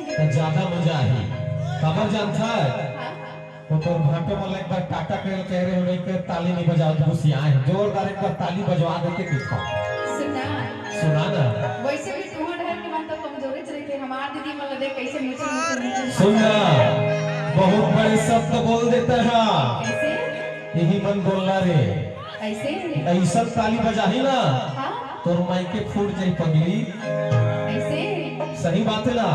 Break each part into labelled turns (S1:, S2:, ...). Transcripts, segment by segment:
S1: तो ज्यादा मजा आई। खबर जानता है तो घाटों में एक बार टाटा कह रहे हो नहीं कि ताली नहीं बजाओ तो घुसिया है, जोरदार एक बार ताली बजवा देते दिखाओ। सुना ना
S2: वैसे भी तुम्हारे घर के मतलब कमजोरी चले थे हमार दीदी मतलब देख कैसे नीचे
S1: सुनना बहुत बड़े शब्द बोल देते हैं
S2: कैसे
S1: यही मन बोलना रे
S2: ऐसे
S1: ऐसा ताली बजाही ना
S2: हाँ
S1: तोर माइके फूट जाई पगली।
S2: ऐसे
S1: सही बात है ना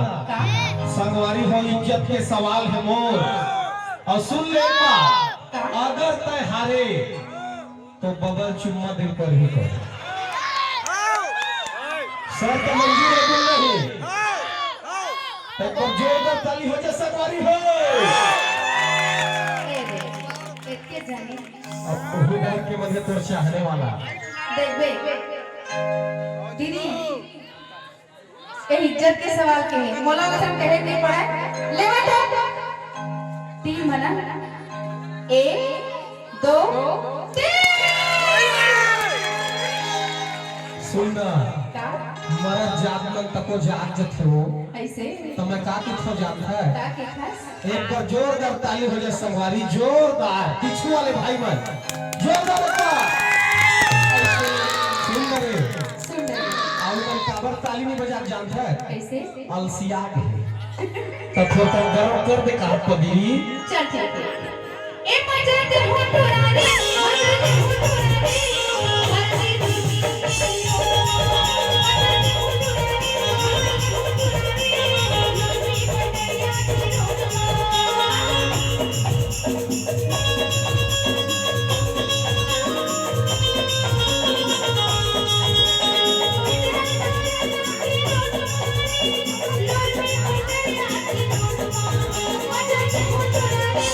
S1: संगवारी हो इज्जत के सवाल है मोर और सुन ले अगर तय हारे तो बगल चुम्मा दिल पर ही कर सर तो मंजूर है बोल नहीं एक बार जोरदार ताली हो जाए संगवारी हो
S2: इतने जाने
S1: अब वो घर के मध्य तो चाहने वाला
S2: देख बे दीदी ये इज्जत के सवाल के हैं मोला का सब कहे नहीं पड़ा है ले बैठो तीन मना 1 2 3
S1: सुनना मरा जात मन तको जात जत हो
S2: ऐसे
S1: तो मैं का की थो जात है
S2: का के खास
S1: एक बार जोरदार ताली हो जाए संगवारी जोरदार पीछू वाले भाई मन जोरदार बता सुन रे
S2: सुन रे
S1: और मन काबर ताली नहीं बजा जानता है
S2: ऐसे
S1: अलसिया के तब तो गरम कर दे का पगली
S2: चल चल ए मजा दे हो टुरानी मजा दे हो टुरानी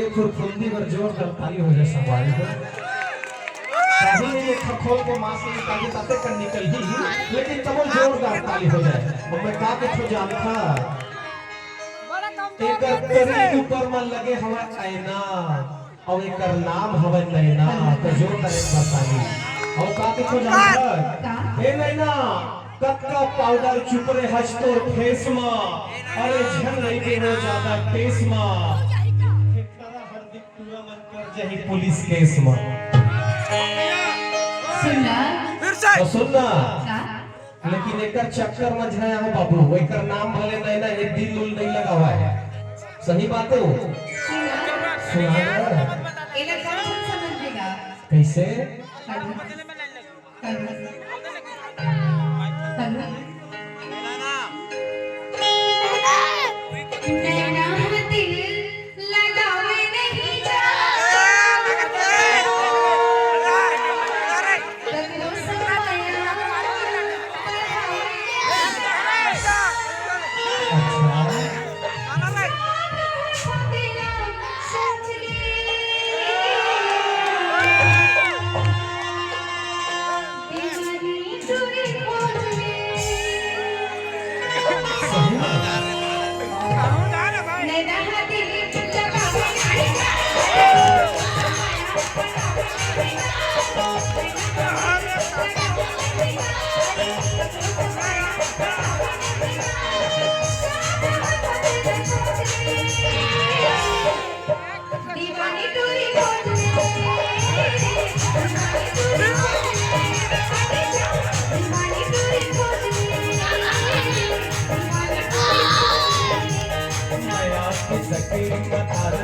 S1: एक फुरफुंदी पर जोर ताली हो जाए संगवारी को कहीं ये खखोल के मां से ताली ताते कर निकल ही लेकिन तब जोरदार ताली हो जाए मैं का के तो जानता एक तेरे ऊपर मन लगे हवा ऐना और एक नाम हवा नैना तो जोरदार एक ताली और का के तो जानता ए नैना कक्का पाउडर चुपरे हज तोर फेस मा अरे झन नहीं बेरो ज्यादा केस मा एकरा हरदिक पूरा मन कर जही पुलिस केस मा
S2: सुनना
S1: तो सुनना
S2: का
S1: लेकिन एकर चक्कर में झया हो बाबू एकर नाम भले नहीं ना ये दिल उल नहीं लगा हुआ है सही बात है वो सुना
S2: ये लोग कौन सा समझेगा
S1: कैसे
S2: नैना दिल लगावे नहीं जा रखो समाया तेरा सोच ले दीवानी दूरी खोज ले नैना दिल लगावे नहीं जा दीवानी दूरी खोज ले दीवानी दूरी खोज ले
S1: माया की सकीर मतार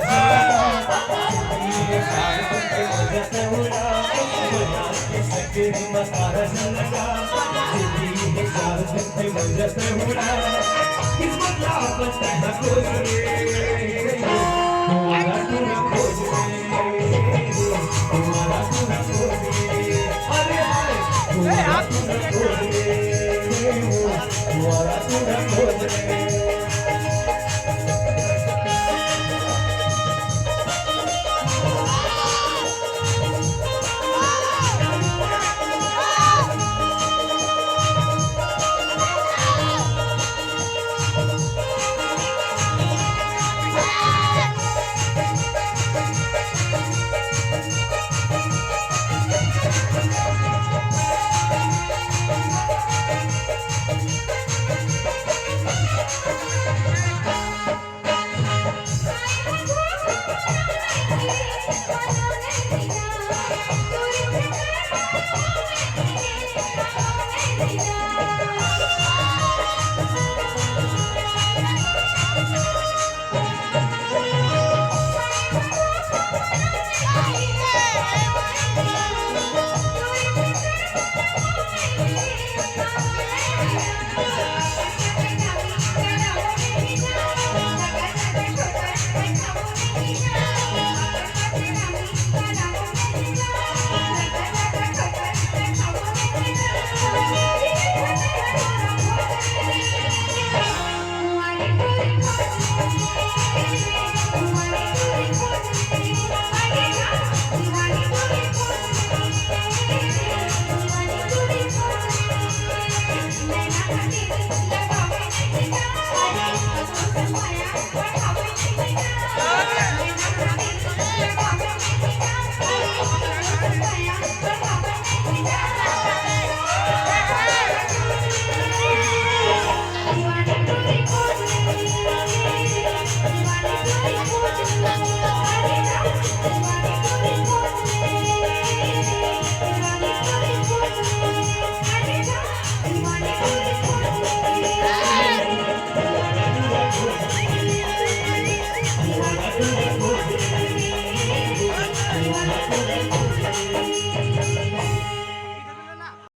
S1: ये सारे के मजे से उड़ा माया की सकीर मतार लगा ये सारे के मजे से उड़ा किस्मत लापता है कोई